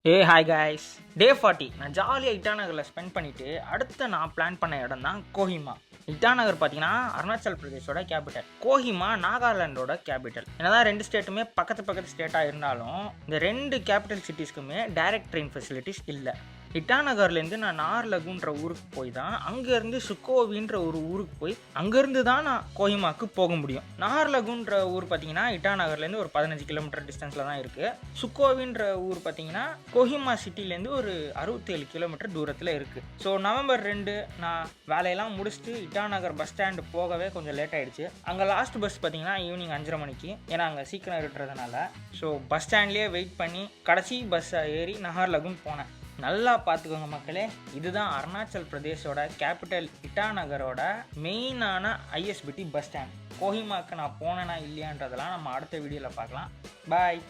Hi guys. டே 40 நான் ஜாலியாக இட்டாநகரில் spend பண்ணிவிட்டு அடுத்து நான் பிளான் பண்ண இடம் தான் கோஹிமா. இட்டாநகர் பார்த்தீங்கன்னா அருணாச்சல் பிரதேஷோட கேபிட்டல், கோஹிமா நாகாலாண்டோட கேபிட்டல். என்னதான் ரெண்டு ஸ்டேட்டுமே பக்கத்து ஸ்டேட்டாக இருந்தாலும் இந்த ரெண்டு கேபிட்டல் சிட்டிஸ்க்குமே டைரக்ட் ட்ரெயின் ஃபெசிலிட்டிஸ் இல்லை. இட்டாநகர்லேருந்து நான் நார்லகுன்ற ஊருக்கு போய் தான் அங்கேருந்து சுக்கோவின்ற ஒரு ஊருக்கு போய் அங்கேருந்து தான் நான் கோஹிமாவுக்கு போக முடியும். நார்லகுன்ற ஊர் பார்த்தீங்கன்னா இட்டாநகர்லேருந்து ஒரு 15 கிலோமீட்டர் டிஸ்டன்ஸில் தான் இருக்குது. சுக்கோவின்ற ஊர் பார்த்தீங்கன்னா கோஹிமா சிட்டிலேருந்து ஒரு 67 கிலோமீட்டர் தூரத்தில் இருக்குது. ஸோ நவம்பர் 2 நான் வேலையெல்லாம் முடிச்சுட்டு இட்டாநகர் பஸ் ஸ்டாண்டு போகவே கொஞ்சம் லேட் ஆகிடுச்சு. அங்கே லாஸ்ட் பஸ் பார்த்தீங்கன்னா ஈவினிங் 5:30 மணிக்கு, ஏன்னா அங்கே சீக்கிரம் இருக்கிறதுனால. ஸோ பஸ் ஸ்டாண்ட்லேயே வெயிட் பண்ணி கடைசி பஸ்ஸை ஏறி நஹர்லகுன் போனேன். நல்லா பார்த்துக்கோங்க மக்களே, இதுதான் அருணாச்சல் பிரதேஷோட கேபிட்டல் இட்டாநகரோட மெயினான ஐஎஸ்பிடி பஸ் ஸ்டாண்ட். கோஹிமாவுக்கு நான் போனேனா இல்லையான்றதெல்லாம் நம்ம அடுத்த வீடியோவில் பார்க்கலாம். பாய்.